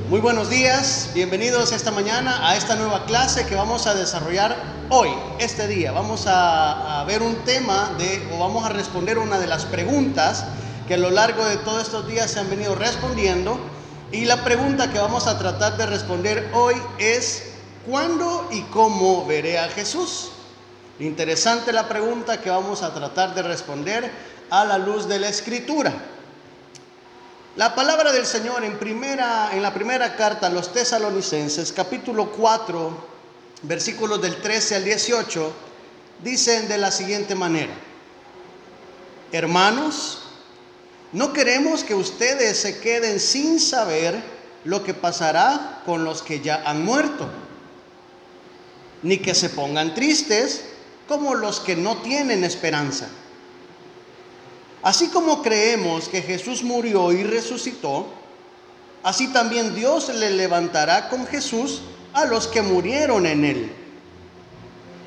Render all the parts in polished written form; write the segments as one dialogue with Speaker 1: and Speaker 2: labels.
Speaker 1: Muy buenos días, bienvenidos esta mañana a esta nueva clase que vamos a desarrollar hoy, este día. Vamos a ver un tema vamos a responder una de las preguntas que a lo largo de todos estos días se han venido respondiendo. Y la pregunta que vamos a tratar de responder hoy es: ¿cuándo y cómo veré a Jesús? Interesante la pregunta que vamos a tratar de responder a la luz de la Escritura. La palabra del Señor en la primera carta a los Tesalonicenses, capítulo 4, versículos del 13 al 18, dicen de la siguiente manera: Hermanos, no queremos que ustedes se queden sin saber lo que pasará con los que ya han muerto, ni que se pongan tristes como los que no tienen esperanza. Así como creemos que Jesús murió y resucitó, así también Dios le levantará con Jesús a los que murieron en él.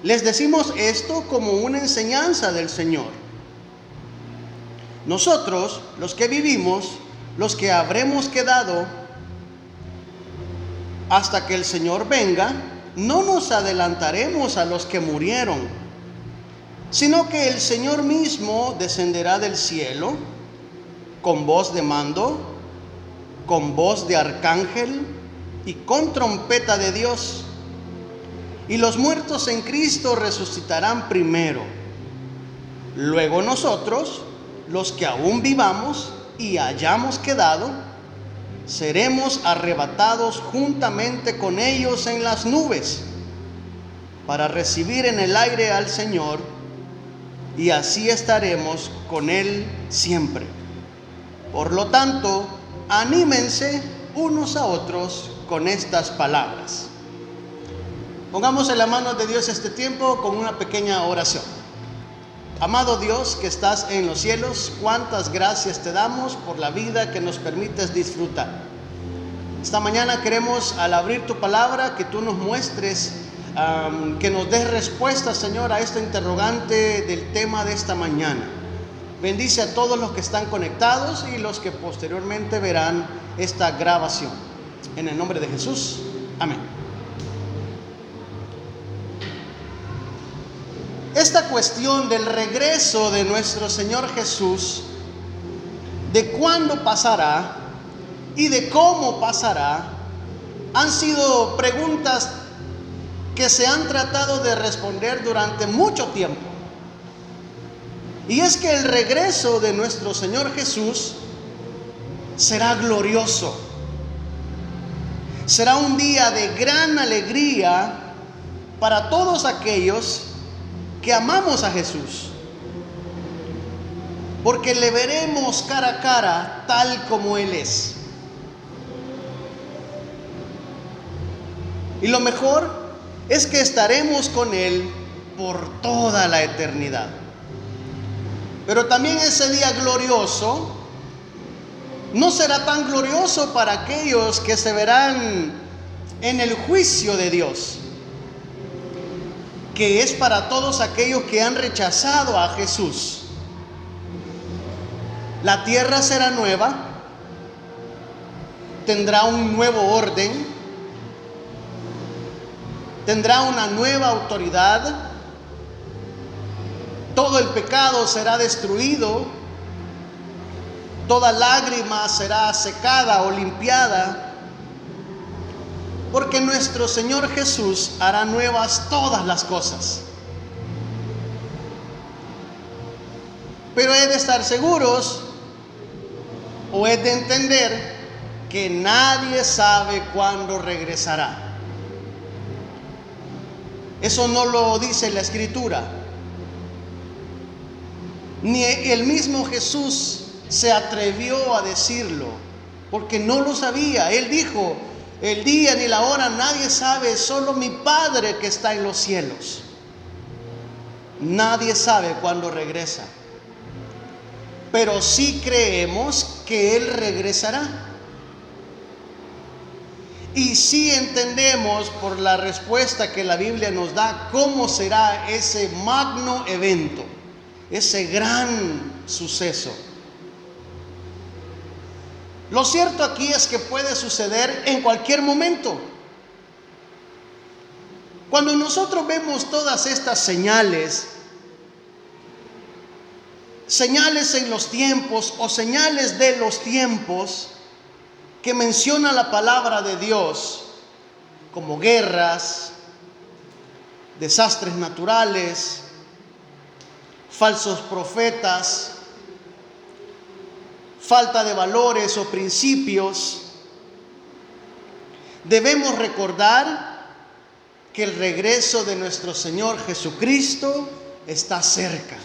Speaker 1: Les decimos esto como una enseñanza del Señor. Nosotros, los que vivimos, los que habremos quedado hasta que el Señor venga, no nos adelantaremos a los que murieron, sino que el Señor mismo descenderá del cielo con voz de mando, con voz de arcángel y con trompeta de Dios. Y los muertos en Cristo resucitarán primero. Luego nosotros, los que aún vivamos y hayamos quedado, seremos arrebatados juntamente con ellos en las nubes para recibir en el aire al Señor, y así estaremos con Él siempre. Por lo tanto, anímense unos a otros con estas palabras. Pongamos en las manos de Dios este tiempo con una pequeña oración. Amado Dios que estás en los cielos, cuántas gracias te damos por la vida que nos permites disfrutar. Esta mañana queremos, al abrir tu palabra, que tú nos muestres, que nos des respuesta, Señor, a esta interrogante del tema de esta mañana. Bendice a todos los que están conectados y los que posteriormente verán esta grabación. En el nombre de Jesús, amén. Esta cuestión del regreso de nuestro Señor Jesús, de cuándo pasará y de cómo pasará, han sido preguntas que se han tratado de responder durante mucho tiempo. Y es que el regreso de nuestro Señor Jesús será glorioso. Será un día de gran alegría para todos aquellos que amamos a Jesús, porque le veremos cara a cara tal como Él es. Y lo mejor es que estaremos con Él por toda la eternidad. Pero también ese día glorioso no será tan glorioso para aquellos que se verán en el juicio de Dios, que es para todos aquellos que han rechazado a Jesús. La tierra será nueva, tendrá un nuevo orden, tendrá una nueva autoridad, todo el pecado será destruido, toda lágrima será secada o limpiada, porque nuestro Señor Jesús hará nuevas todas las cosas. Pero he de estar seguros, o he de entender, que nadie sabe cuándo regresará. Eso no lo dice la Escritura. Ni el mismo Jesús se atrevió a decirlo, porque no lo sabía. Él dijo: el día ni la hora nadie sabe, solo mi Padre que está en los cielos. Nadie sabe cuándo regresa, pero sí creemos que Él regresará. Y sí entendemos por la respuesta que la Biblia nos da cómo será ese magno evento, ese gran suceso. Lo cierto aquí es que puede suceder en cualquier momento. Cuando nosotros vemos todas estas señales en los tiempos o señales de los tiempos que menciona la palabra de Dios, como guerras, desastres naturales, falsos profetas, falta de valores o principios, debemos recordar que el regreso de nuestro Señor Jesucristo está cerca.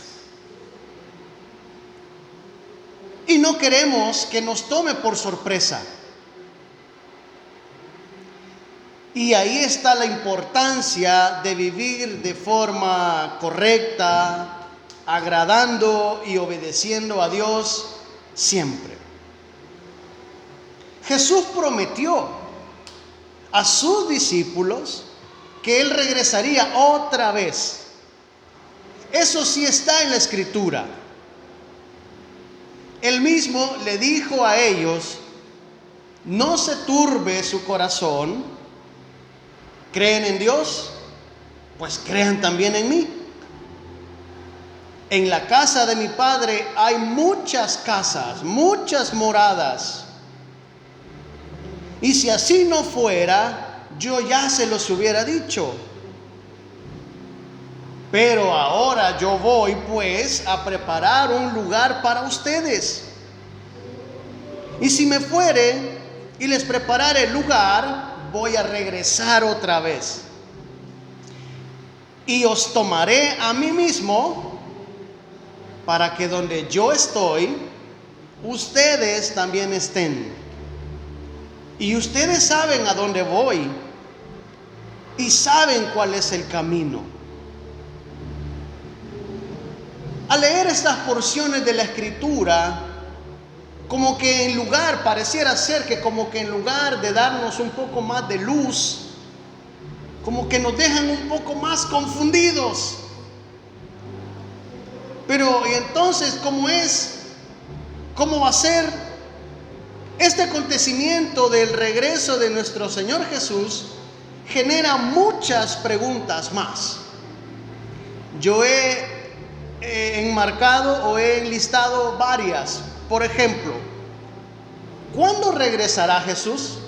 Speaker 1: Y no queremos que nos tome por sorpresa. Y ahí está la importancia de vivir de forma correcta, agradando y obedeciendo a Dios siempre. Jesús prometió a sus discípulos que Él regresaría otra vez. Eso sí está en la Escritura. Él mismo le dijo a ellos: no se turbe su corazón. ¿Creen en Dios? Pues crean también en mí. En la casa de mi Padre hay muchas casas, muchas moradas. Y si así no fuera, yo ya se los hubiera dicho. Pero ahora yo voy pues a preparar un lugar para ustedes. Y si me fuere y les preparare el lugar, voy a regresar otra vez. Y os tomaré a mí mismo, para que donde yo estoy, ustedes también estén. Y ustedes saben a dónde voy y saben cuál es el camino. Al leer estas porciones de la Escritura, como que pareciera ser que como que en lugar de darnos un poco más de luz, como que nos dejan un poco más confundidos. Pero ¿y entonces cómo es? ¿Cómo va a ser? Este acontecimiento del regreso de nuestro Señor Jesús genera muchas preguntas más. Yo he enmarcado o he enlistado varias. Por ejemplo, ¿cuándo regresará Jesús?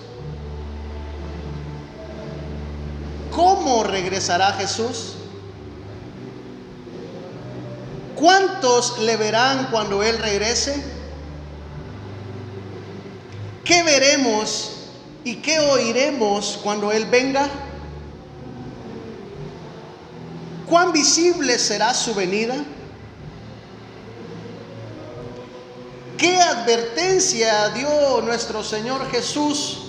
Speaker 1: ¿Cómo regresará Jesús? ¿Cuántos le verán cuando Él regrese? ¿Qué veremos y qué oiremos cuando Él venga? ¿Cuán visible será su venida? ¿Qué advertencia dio nuestro Señor Jesús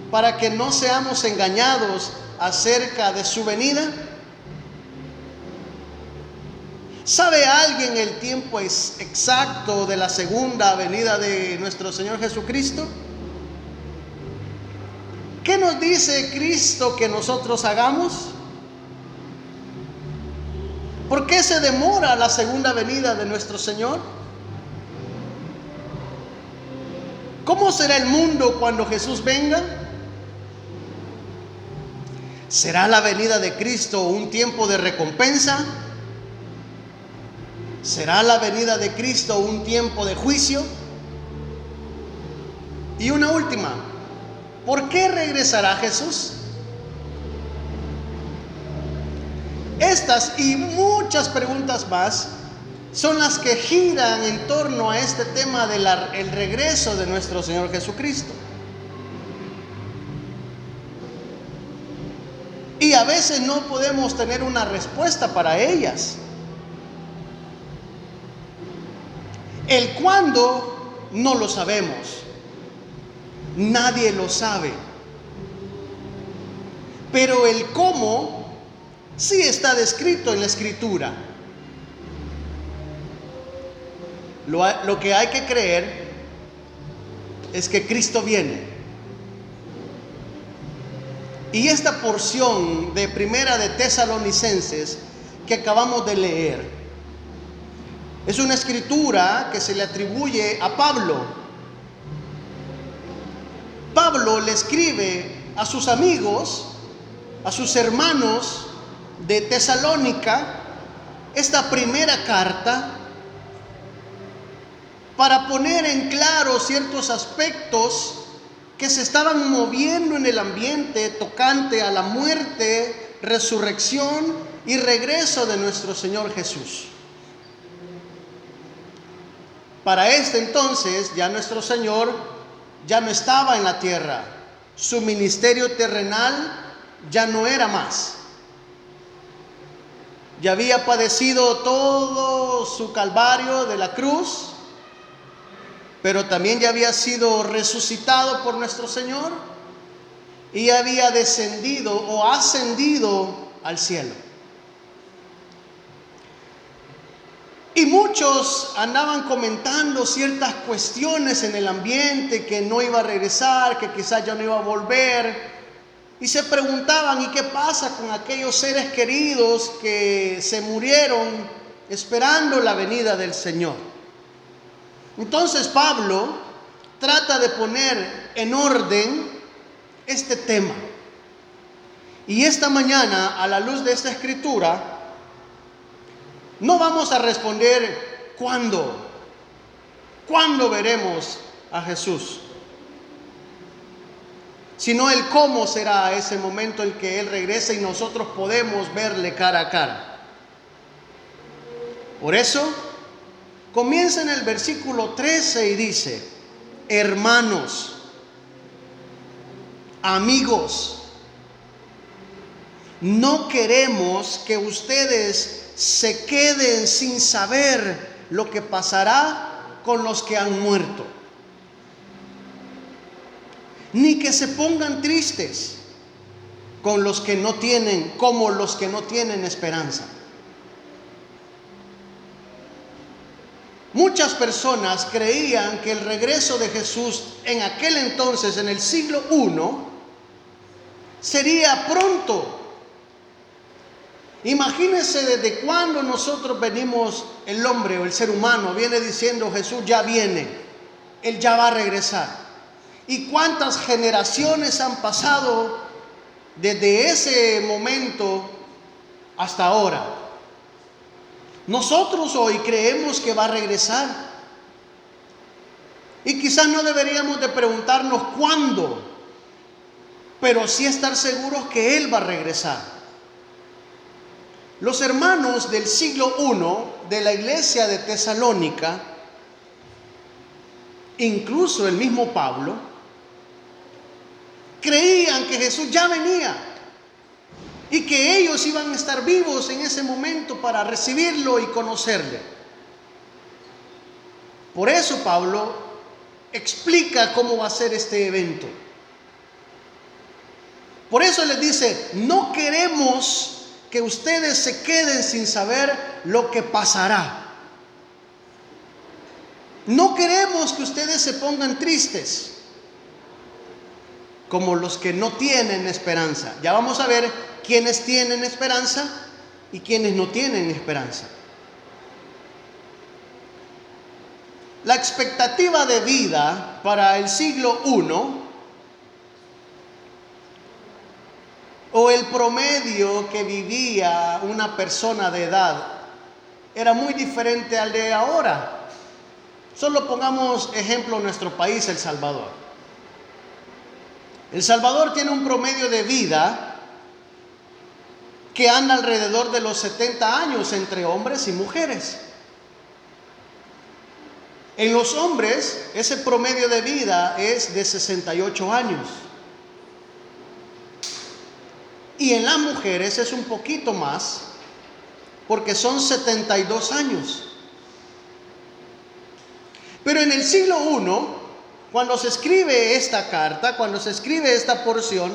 Speaker 1: para que no seamos engañados acerca de su venida? ¿Sabe alguien el tiempo exacto de la segunda venida de nuestro Señor Jesucristo? ¿Qué nos dice Cristo que nosotros hagamos? ¿Por qué se demora la segunda venida de nuestro Señor? ¿Cómo será el mundo cuando Jesús venga? ¿Será la venida de Cristo un tiempo de recompensa? ¿Será la venida de Cristo un tiempo de juicio? Y una última, ¿por qué regresará Jesús? Estas y muchas preguntas más son las que giran en torno a este tema del regreso de nuestro Señor Jesucristo. Y a veces no podemos tener una respuesta para ellas. El cuándo no lo sabemos. Nadie lo sabe. Pero el cómo sí está descrito en la Escritura. Lo que hay que creer es que Cristo viene. Y esta porción de Primera de Tesalonicenses que acabamos de leer es una escritura que se le atribuye a Pablo. Pablo le escribe a sus amigos, a sus hermanos de Tesalónica, esta primera carta para poner en claro ciertos aspectos que se estaban moviendo en el ambiente tocante a la muerte, resurrección y regreso de nuestro Señor Jesús. Para este entonces ya nuestro Señor ya no estaba en la tierra. Su ministerio terrenal ya no era más. Ya había padecido todo su calvario de la cruz, pero también ya había sido resucitado por nuestro Señor y había descendido o ascendido al cielo. Y muchos andaban comentando ciertas cuestiones en el ambiente, que no iba a regresar, que quizás ya no iba a volver. Y se preguntaban, ¿y qué pasa con aquellos seres queridos que se murieron esperando la venida del Señor? Entonces Pablo trata de poner en orden este tema. Y esta mañana, a la luz de esta escritura, no vamos a responder cuándo veremos a Jesús, sino el cómo será ese momento en que Él regrese y nosotros podemos verle cara a cara. Por eso, comienza en el versículo 13 y dice: hermanos, amigos, no queremos que ustedes se queden sin saber lo que pasará con los que han muerto, ni que se pongan tristes con los que no tienen, como los que no tienen esperanza. Muchas personas creían que el regreso de Jesús en aquel entonces, en el siglo I, sería pronto. Imagínense desde cuando nosotros venimos, el hombre o el ser humano viene diciendo: Jesús ya viene, Él ya va a regresar. Y cuántas generaciones han pasado desde ese momento hasta ahora. Nosotros hoy creemos que va a regresar. Y quizás no deberíamos de preguntarnos cuándo, pero sí estar seguros que Él va a regresar. Los hermanos del siglo I de la iglesia de Tesalónica, incluso el mismo Pablo, creían que Jesús ya venía y que ellos iban a estar vivos en ese momento para recibirlo y conocerle. Por eso Pablo explica cómo va a ser este evento. Por eso les dice: no queremos que ustedes se queden sin saber lo que pasará. No queremos que ustedes se pongan tristes como los que no tienen esperanza. Ya vamos a ver quiénes tienen esperanza y quiénes no tienen esperanza. La expectativa de vida para el siglo I, o el promedio que vivía una persona de edad, era muy diferente al de ahora. Solo pongamos ejemplo nuestro país, El Salvador. El Salvador tiene un promedio de vida que anda alrededor de los 70 años entre hombres y mujeres. En los hombres, ese promedio de vida es de 68 años. Y en las mujeres es un poquito más, porque son 72 años. Pero en el siglo I, cuando se escribe esta carta, cuando se escribe esta porción,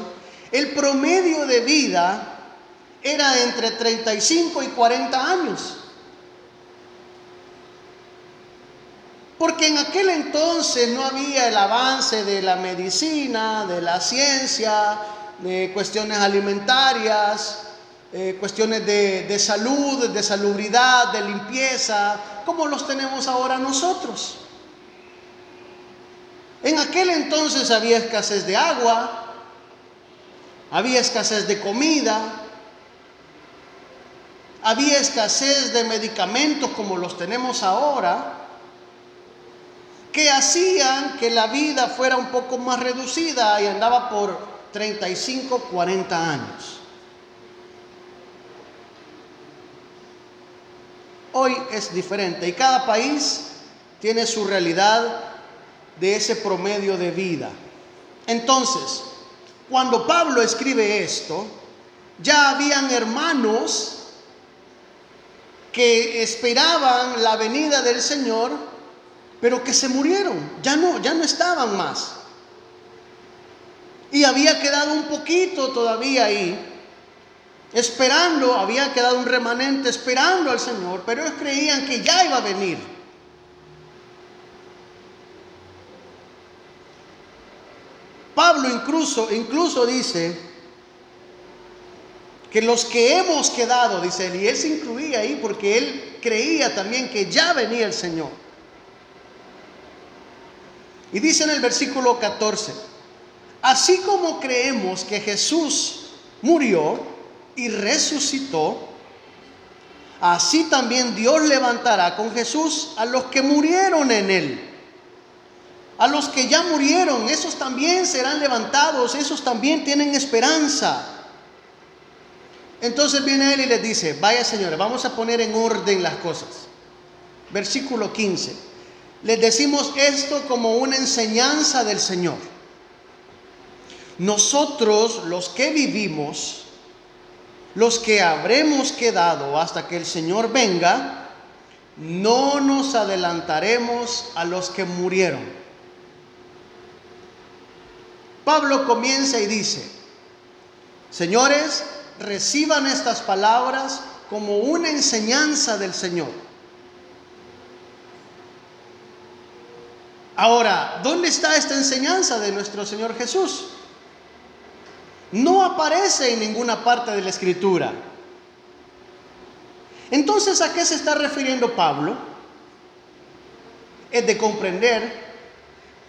Speaker 1: el promedio de vida era entre 35 y 40 años. Porque en aquel entonces no había el avance de la medicina, de la ciencia, de cuestiones alimentarias, cuestiones de salud, de salubridad, de limpieza, como los tenemos ahora nosotros. En aquel entonces había escasez de agua, había escasez de comida, había escasez de medicamentos como los tenemos ahora, que hacían que la vida fuera un poco más reducida y andaba por 35, 40 años. Hoy es diferente y cada país tiene su realidad de ese promedio de vida. Entonces, cuando Pablo escribe esto, ya habían hermanos que esperaban la venida del Señor, pero que se murieron, ya no estaban más. Y había quedado un poquito todavía ahí, esperando, había quedado un remanente esperando al Señor, pero ellos creían que ya iba a venir. Pablo incluso dice que los que hemos quedado, dice él, y él se incluía ahí porque él creía también que ya venía el Señor. Y dice en el versículo 14, así como creemos que Jesús murió y resucitó, así también Dios levantará con Jesús a los que murieron en él. A los que ya murieron, esos también serán levantados, esos también tienen esperanza. Entonces viene él y les dice, vaya señores, vamos a poner en orden las cosas. Versículo 15. Les decimos esto como una enseñanza del Señor. Nosotros, los que vivimos, los que habremos quedado hasta que el Señor venga, no nos adelantaremos a los que murieron. Pablo comienza y dice, señores, reciban estas palabras como una enseñanza del Señor. Ahora, ¿dónde está esta enseñanza de nuestro Señor Jesús? No aparece en ninguna parte de la Escritura. Entonces, ¿a qué se está refiriendo Pablo? Es de comprender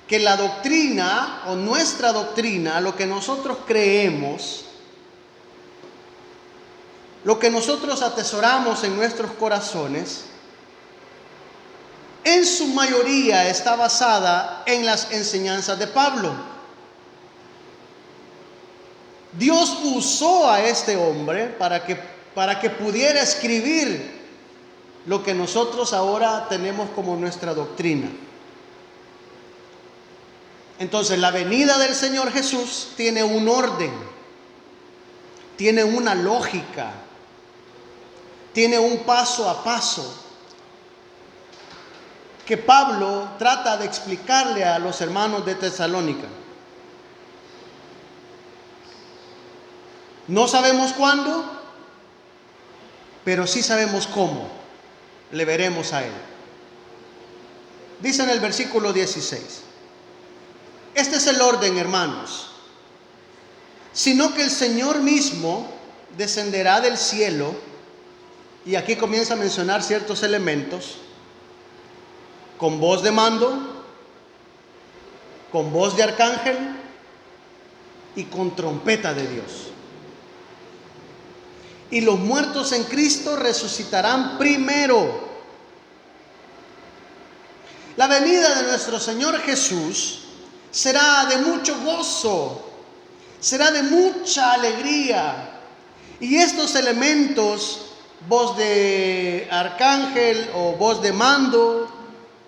Speaker 1: que la doctrina o nuestra doctrina, lo que nosotros creemos, lo que nosotros atesoramos en nuestros corazones, en su mayoría está basada en las enseñanzas de Pablo. Dios usó a este hombre para que pudiera escribir lo que nosotros ahora tenemos como nuestra doctrina. Entonces, la venida del Señor Jesús tiene un orden, tiene una lógica, tiene un paso a paso que Pablo trata de explicarle a los hermanos de Tesalónica. No sabemos cuándo, pero sí sabemos cómo le veremos a él. Dice en el versículo 16, este es el orden, hermanos, sino que el Señor mismo descenderá del cielo, y aquí comienza a mencionar ciertos elementos, con voz de mando, con voz de arcángel y con trompeta de Dios. Y los muertos en Cristo resucitarán primero. La venida de nuestro Señor Jesús será de mucho gozo, será de mucha alegría. Y estos elementos, voz de arcángel o voz de mando,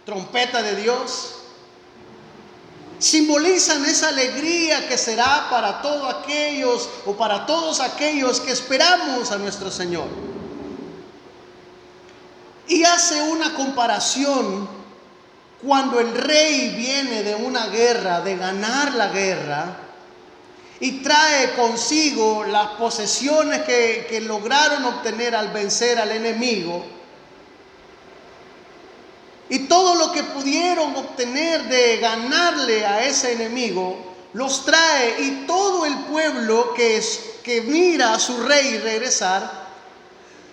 Speaker 1: trompeta de Dios, simbolizan esa alegría que será para todos aquellos que esperamos a nuestro Señor. Y hace una comparación cuando el rey viene de una guerra, de ganar la guerra, y trae consigo las posesiones que lograron obtener al vencer al enemigo. Y todo lo que pudieron obtener de ganarle a ese enemigo, los trae, y todo el pueblo que mira a su rey regresar,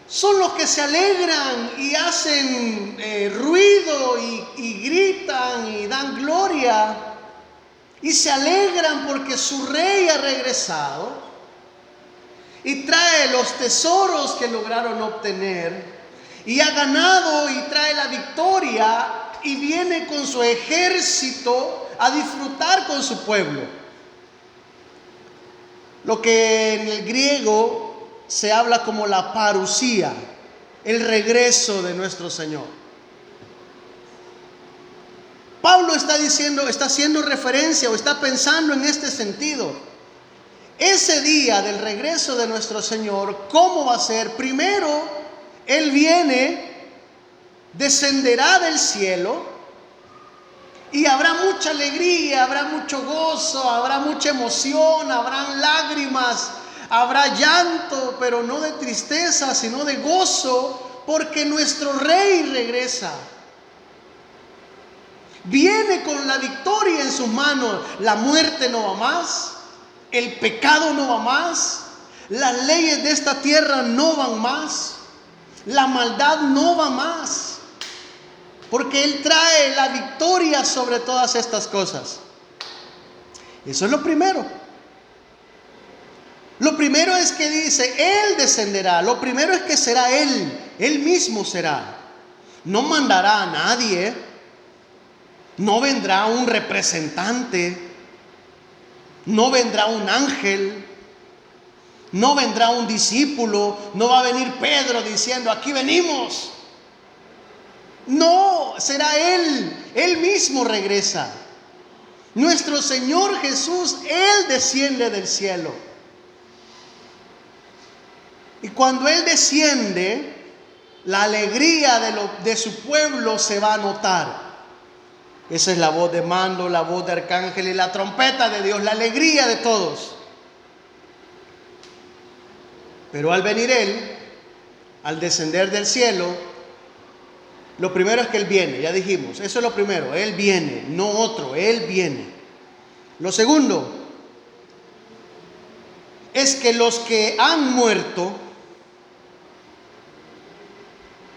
Speaker 1: son los que se alegran y hacen ruido y gritan y dan gloria y se alegran porque su rey ha regresado y trae los tesoros que lograron obtener y ha ganado y trae la victoria y viene con su ejército a disfrutar con su pueblo. Lo que en el griego se habla como la parusía, el regreso de nuestro Señor. Pablo está haciendo referencia o está pensando en este sentido. Ese día del regreso de nuestro Señor, ¿cómo va a ser? Primero, Él viene, descenderá del cielo y habrá mucha alegría, habrá mucho gozo, habrá mucha emoción, habrán lágrimas, habrá llanto, pero no de tristeza, sino de gozo, porque nuestro Rey regresa. Viene con la victoria en sus manos. La muerte no va más, el pecado no va más, las leyes de esta tierra no van más, la maldad no va más, porque Él trae la victoria sobre todas estas cosas. Eso es lo primero. Lo primero es que dice, Él descenderá. Lo primero es que será Él mismo será. No mandará a nadie. No vendrá un representante, no vendrá un ángel, no vendrá un discípulo, no va a venir Pedro diciendo, aquí venimos. No, será Él mismo regresa. Nuestro Señor Jesús, Él desciende del cielo. Y cuando Él desciende, la alegría de su pueblo se va a notar. Esa es la voz de mando, la voz de arcángel y la trompeta de Dios, la alegría de todos. Pero al venir Él, al descender del cielo, lo primero es que Él viene, ya dijimos, eso es lo primero, Él viene, no otro, Él viene. Lo segundo es que los que han muerto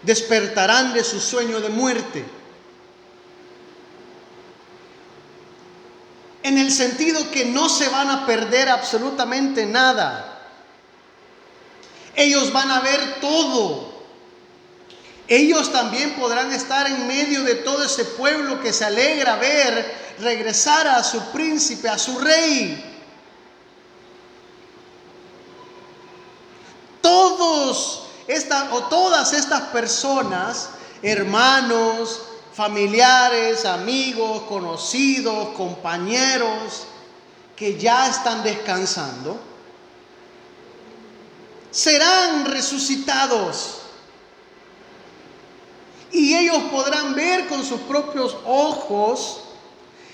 Speaker 1: despertarán de su sueño de muerte. En el sentido que no se van a perder absolutamente nada. Ellos van a ver todo. Ellos también podrán estar en medio de todo ese pueblo que se alegra ver regresar a su príncipe, a su rey. Todas estas personas, hermanos, familiares, amigos, conocidos, compañeros, que ya están descansando, serán resucitados. Y ellos podrán ver con sus propios ojos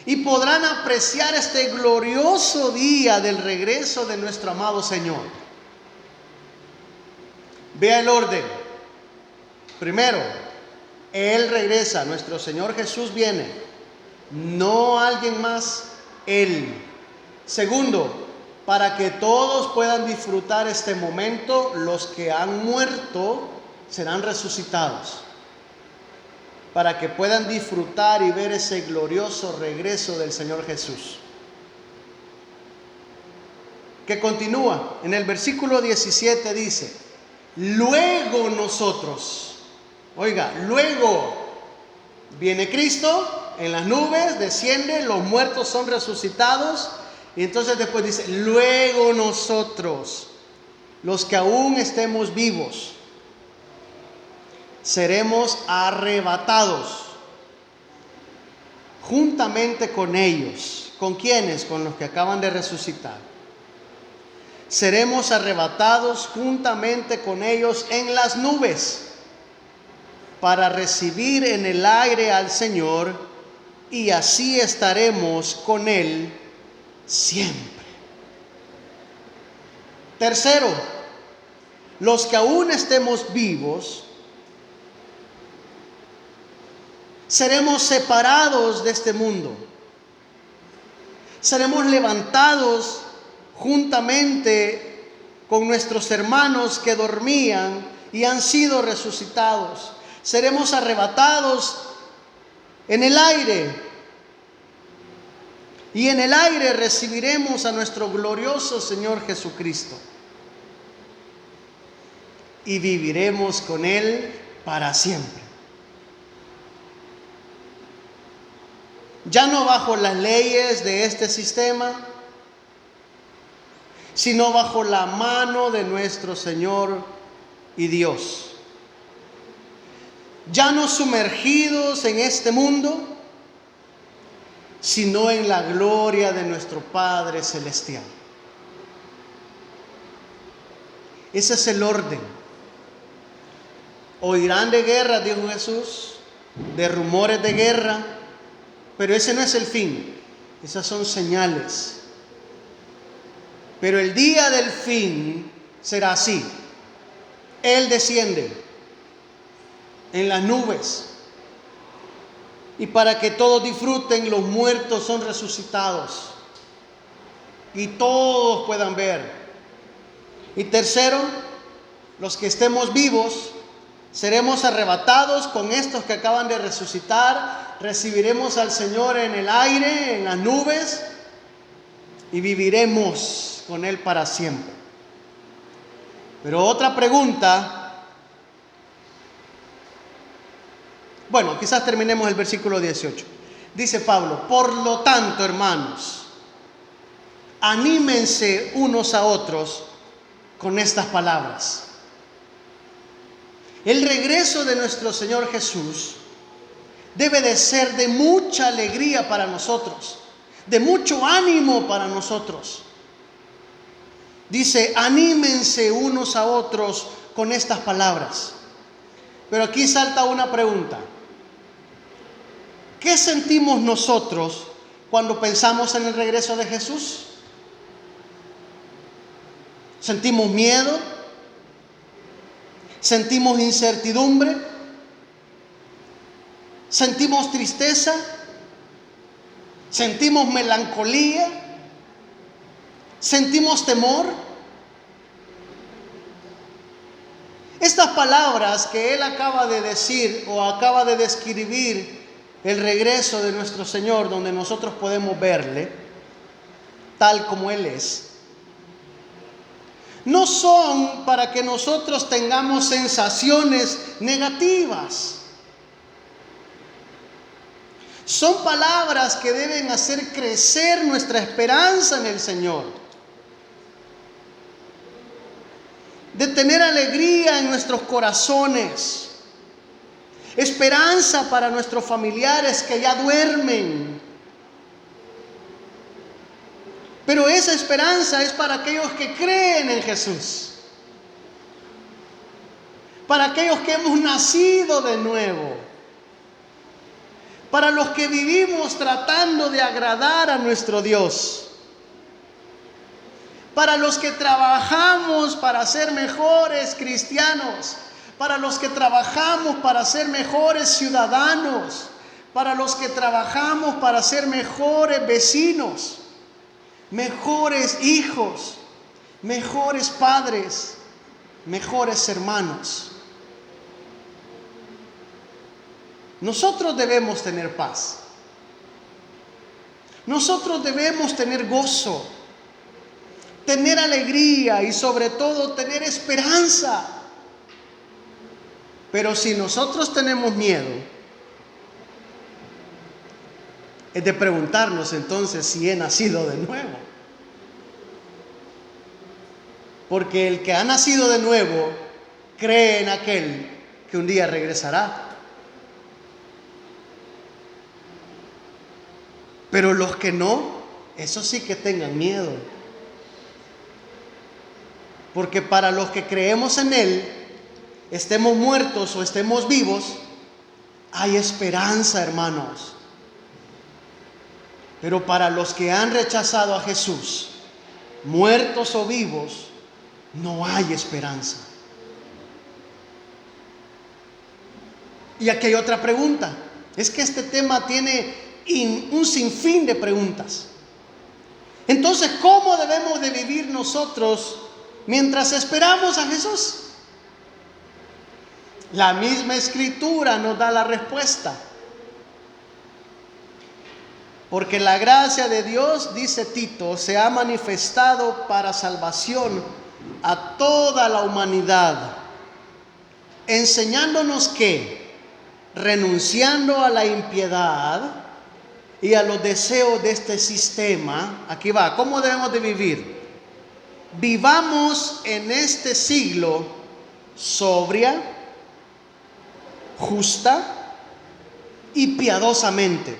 Speaker 1: y podrán apreciar este glorioso día del regreso de nuestro amado Señor. Vea el orden. Primero, Él regresa, nuestro Señor Jesús viene, no alguien más, Él. Segundo, para que todos puedan disfrutar este momento, los que han muerto serán resucitados. Para que puedan disfrutar y ver ese glorioso regreso del Señor Jesús. Que continúa, en el versículo 17 dice, luego nosotros, oiga, luego viene Cristo en las nubes, desciende, los muertos son resucitados, y entonces después dice, luego nosotros, los que aún estemos vivos, seremos arrebatados juntamente con ellos. ¿Con quiénes? Con los que acaban de resucitar. Seremos arrebatados juntamente con ellos en las nubes para recibir en el aire al Señor, y así estaremos con Él siempre. Tercero, los que aún estemos vivos, seremos separados de este mundo. Seremos levantados juntamente con nuestros hermanos que dormían y han sido resucitados. Seremos arrebatados en el aire. Y en el aire recibiremos a nuestro glorioso Señor Jesucristo. Y viviremos con Él para siempre. Ya no bajo las leyes de este sistema, sino bajo la mano de nuestro Señor y Dios. Ya no sumergidos en este mundo, sino en la gloria de nuestro Padre Celestial. Ese es el orden. Oirán de guerra, dijo Jesús, de rumores de guerra, pero ese no es el fin. Esas son señales. Pero el día del fin será así. Él desciende en las nubes. Y para que todos disfruten, los muertos son resucitados. Y todos puedan ver. Y tercero, los que estemos vivos, seremos arrebatados con estos que acaban de resucitar. Recibiremos al Señor en el aire, en las nubes. Y viviremos con Él para siempre. Pero otra pregunta. Bueno, quizás terminemos el versículo 18. Dice Pablo: por lo tanto, hermanos, anímense unos a otros con estas palabras. El regreso de nuestro Señor Jesús debe de ser de mucha alegría para nosotros, de mucho ánimo para nosotros. Dice: anímense unos a otros con estas palabras. Pero aquí salta una pregunta. ¿Qué sentimos nosotros cuando pensamos en el regreso de Jesús? ¿Sentimos miedo? ¿Sentimos incertidumbre? ¿Sentimos tristeza? ¿Sentimos melancolía? ¿Sentimos temor? Estas palabras que él acaba de decir o acaba de describir el regreso de nuestro Señor, donde nosotros podemos verle tal como Él es, no son para que nosotros tengamos sensaciones negativas. Son palabras que deben hacer crecer nuestra esperanza en el Señor, de tener alegría en nuestros corazones, esperanza para nuestros familiares que ya duermen. Pero esa esperanza es para aquellos que creen en Jesús, para aquellos que hemos nacido de nuevo, para los que vivimos tratando de agradar a nuestro Dios, para los que trabajamos para ser mejores cristianos, para los que trabajamos para ser mejores ciudadanos, para los que trabajamos para ser mejores vecinos, mejores hijos, mejores padres, mejores hermanos. Nosotros debemos tener paz. Nosotros debemos tener gozo, tener alegría y sobre todo tener esperanza. Pero si nosotros tenemos miedo, es de preguntarnos entonces si he nacido de nuevo. Porque el que ha nacido de nuevo cree en aquel que un día regresará. Pero los que no, eso sí que tengan miedo. Porque para los que creemos en Él, estemos muertos o estemos vivos, hay esperanza, hermanos. Pero para los que han rechazado a Jesús, muertos o vivos, no hay esperanza. Y aquí hay otra pregunta. Es que este tema tiene un sinfín de preguntas. Entonces, ¿cómo debemos de vivir nosotros mientras esperamos a Jesús? La misma Escritura nos da la respuesta. Porque la gracia de Dios, dice Tito, se ha manifestado para salvación a toda la humanidad, enseñándonos que, renunciando a la impiedad y a los deseos de este sistema, aquí va, ¿cómo debemos de vivir? Vivamos en este siglo sobria, justa y piadosamente,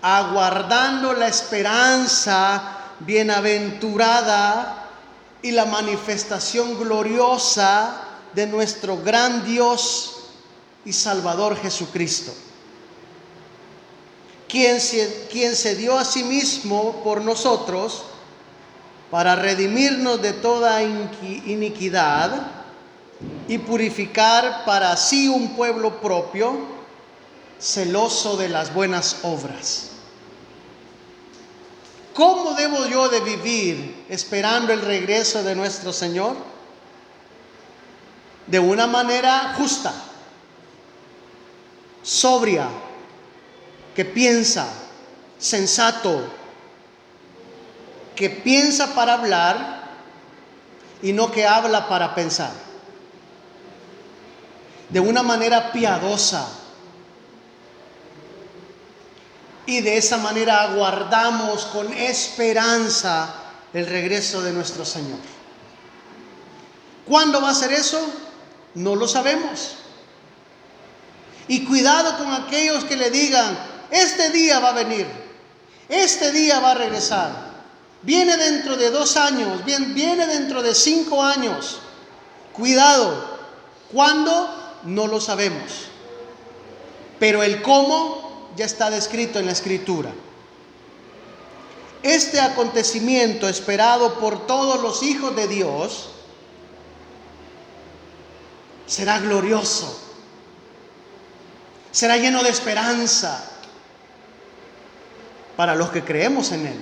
Speaker 1: aguardando la esperanza bienaventurada y la manifestación gloriosa de nuestro gran Dios y Salvador Jesucristo, quien se dio a sí mismo por nosotros para redimirnos de toda iniquidad y purificar para sí un pueblo propio, celoso de las buenas obras. ¿Cómo debo yo de vivir esperando el regreso de nuestro Señor? De una manera justa, sobria, que piensa, sensato, que piensa para hablar y no que habla para pensar. De una manera piadosa. Y de esa manera aguardamos con esperanza el regreso de nuestro Señor. ¿Cuándo va a ser eso? No lo sabemos. Y cuidado con aquellos que le digan, este día va a venir, este día va a regresar, viene dentro de 2 años, viene dentro de 5 años. Cuidado, ¿cuándo? No lo sabemos. Pero el cómo ya está descrito en la Escritura. Este acontecimiento esperado por todos los hijos de Dios será glorioso, será lleno de esperanza para los que creemos en Él.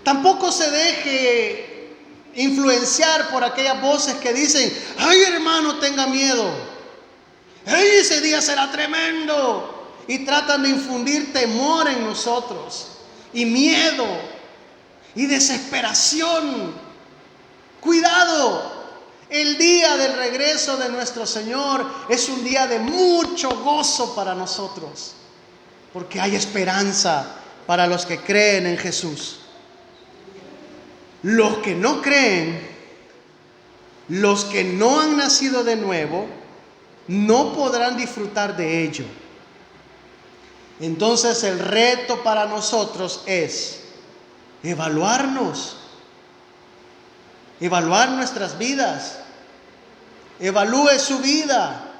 Speaker 1: Tampoco se deje influenciar por aquellas voces que dicen, ay hermano, tenga miedo. ¡Hey, ese día será tremendo! Y tratan de infundir temor en nosotros, y miedo, y desesperación. Cuidado, el día del regreso de nuestro Señor es un día de mucho gozo para nosotros, porque hay esperanza para los que creen en Jesús. Los que no creen, los que no han nacido de nuevo, no podrán disfrutar de ello. Entonces el reto para nosotros es evaluarnos, evaluar nuestras vidas. Evalúe su vida.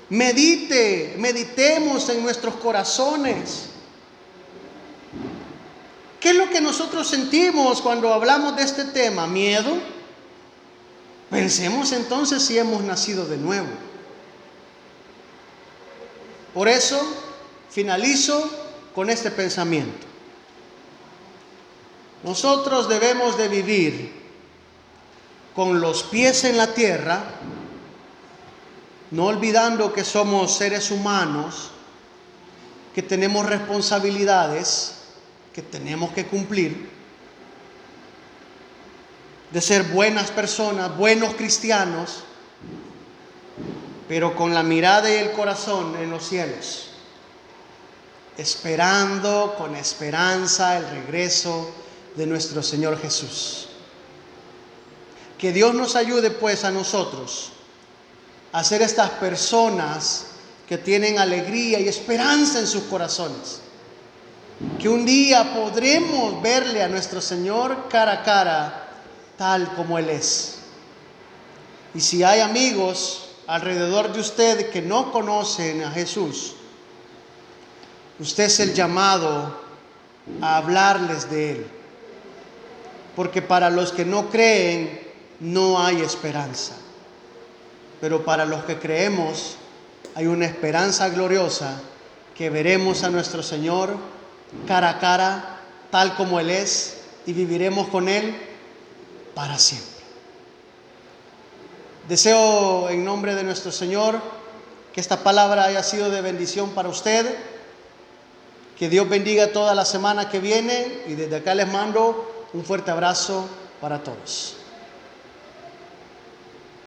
Speaker 1: Meditemos en nuestros corazones. ¿Qué es lo que nosotros sentimos cuando hablamos de este tema? ¿Miedo? Pensemos entonces si hemos nacido de nuevo. Por eso finalizo con este pensamiento. Nosotros debemos de vivir con los pies en la tierra, no olvidando que somos seres humanos, que tenemos responsabilidades que tenemos que cumplir, de ser buenas personas, buenos cristianos, pero con la mirada y el corazón en los cielos, esperando con esperanza el regreso de nuestro Señor Jesús. Que Dios nos ayude pues a nosotros a ser estas personas que tienen alegría y esperanza en sus corazones, que un día podremos verle a nuestro Señor cara a cara, tal como Él es. Y si hay amigos alrededor de usted que no conocen a Jesús, usted es el llamado a hablarles de Él. Porque para los que no creen no hay esperanza. Pero para los que creemos hay una esperanza gloriosa, que veremos a nuestro Señor cara a cara, tal como Él es, y viviremos con Él para siempre. Deseo en nombre de nuestro Señor que Que esta palabra haya sido de bendición para usted. Que Dios bendiga toda la semana que viene y desde acá les mando un fuerte abrazo para todos.